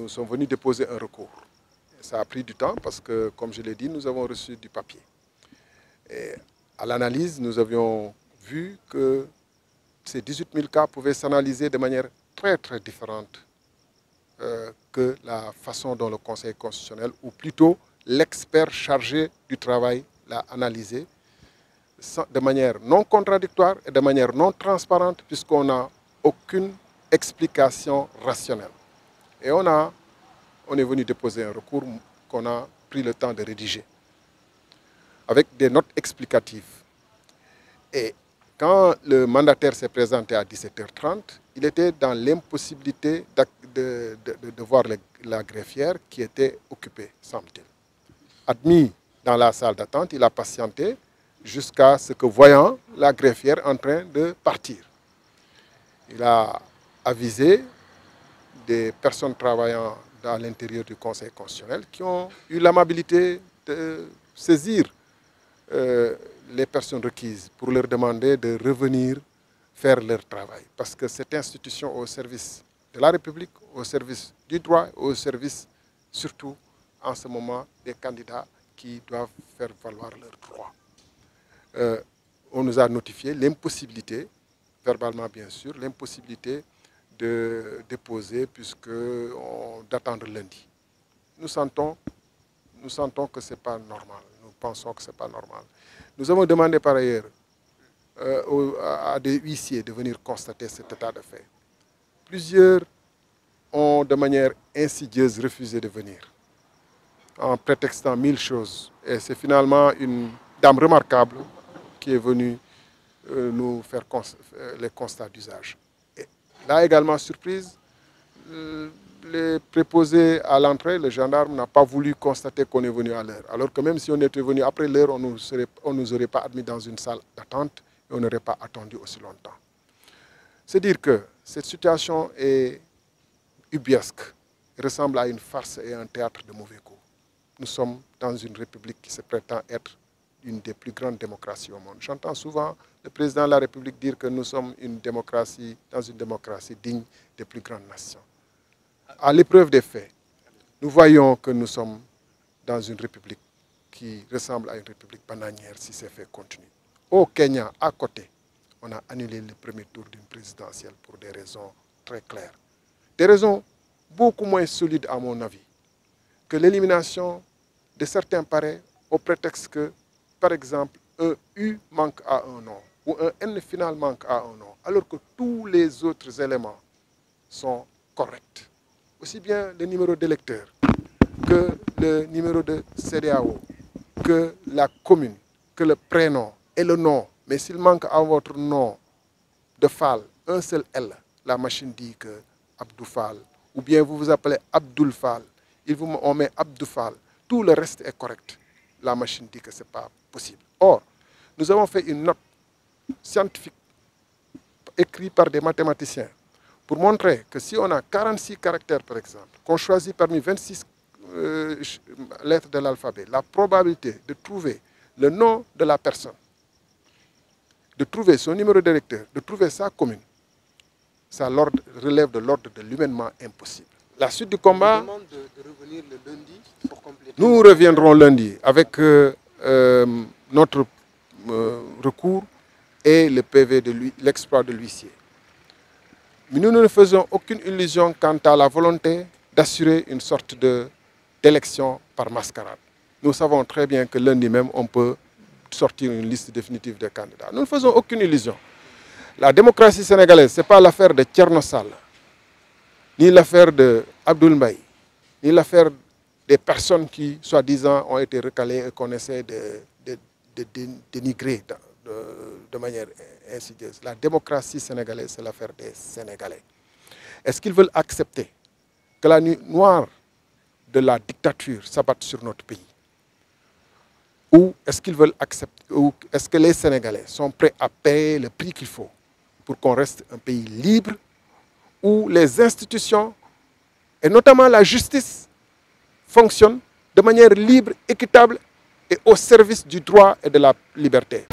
nous sommes venus déposer un recours. Ça a pris du temps parce que, comme je l'ai dit, nous avons reçu du papier. Et à l'analyse, nous avions vu que ces 18 000 cas pouvaient s'analyser de manière très très différente que la façon dont le Conseil constitutionnel, ou plutôt l'expert chargé du travail, l'a analysé de manière non contradictoire et de manière non transparente, puisqu'on n'a aucune explication rationnelle. Et on est venu déposer un recours qu'on a pris le temps de rédiger, avec des notes explicatives. Et quand le mandataire s'est présenté à 17h30, il était dans l'impossibilité de voir la greffière qui était occupée, semble-t-il. Admis dans la salle d'attente, il a patienté jusqu'à ce que, voyant la greffière en train de partir, il a avisé des personnes travaillant à l'intérieur du Conseil constitutionnel qui ont eu l'amabilité de saisir les personnes requises pour leur demander de revenir faire leur travail. Parce que cette institution au service de la République, au service du droit, au service surtout en ce moment des candidats qui doivent faire valoir leurs droits. On nous a notifié l'impossibilité, verbalement bien sûr, l'impossibilité de déposer d'attendre lundi. Nous sentons que ce n'est pas normal. Nous pensons que ce n'est pas normal. Nous avons demandé par ailleurs à des huissiers de venir constater cet état de fait. Plusieurs ont de manière insidieuse refusé de venir, en prétextant 1000 choses. Et c'est finalement une dame remarquable qui est venue nous faire les constats d'usage. Là également, surprise, les préposés à l'entrée, le gendarme n'a pas voulu constater qu'on est venu à l'heure. Alors que même si on était venu après l'heure, on ne nous aurait pas admis dans une salle d'attente et on n'aurait pas attendu aussi longtemps. C'est dire que cette situation est ubuesque, ressemble à une farce et un théâtre de mauvais goût. Nous sommes dans une république qui se prétend être une des plus grandes démocraties au monde. J'entends souvent le président de la République dire que nous sommes dans une démocratie digne des plus grandes nations. À l'épreuve des faits, nous voyons que nous sommes dans une république qui ressemble à une république bananière si ces faits continuent. Au Kenya, à côté, on a annulé le premier tour d'une présidentielle pour des raisons très claires. Des raisons beaucoup moins solides à mon avis que l'élimination de certains parrains au prétexte que, par exemple, un U manque à un nom ou un N final manque à un nom, alors que tous les autres éléments sont corrects. Aussi bien le numéro d'électeur que le numéro de CEDEAO, que la commune, que le prénom et le nom. Mais s'il manque à votre nom de Fall un seul L, la machine dit que Abdou Fall, ou bien vous vous appelez Abdoul Fall, on met Abdou Fall, tout le reste est correct. La machine dit que ce n'est pas possible. Or, nous avons fait une note scientifique écrite par des mathématiciens pour montrer que si on a 46 caractères, par exemple, qu'on choisit parmi 26 lettres de l'alphabet, la probabilité de trouver le nom de la personne, de trouver son numéro d'électeur, de trouver sa commune, ça relève de l'ordre de l'humainement impossible. La suite du combat, demande de revenir le lundi pour compléter. Nous reviendrons lundi avec notre recours et le PV de l'exploit de l'huissier. Mais nous ne faisons aucune illusion quant à la volonté d'assurer une sorte d'élection par mascarade. Nous savons très bien que lundi même, on peut sortir une liste définitive des candidats. Nous ne faisons aucune illusion. La démocratie sénégalaise, ce n'est pas l'affaire de Thierno Sall, ni l'affaire de Abdoul Mbaye, ni l'affaire des personnes qui, soi-disant, ont été recalées et qu'on essaie de dénigrer de manière insidieuse. La démocratie sénégalaise, c'est l'affaire des Sénégalais. Est-ce qu'ils veulent accepter que la nuit noire de la dictature s'abatte sur notre pays? Ou est-ce qu'ils veulent accepter, ou est-ce que les Sénégalais sont prêts à payer le prix qu'il faut pour qu'on reste un pays libre, où les institutions, et notamment la justice, fonctionnent de manière libre, équitable et au service du droit et de la liberté?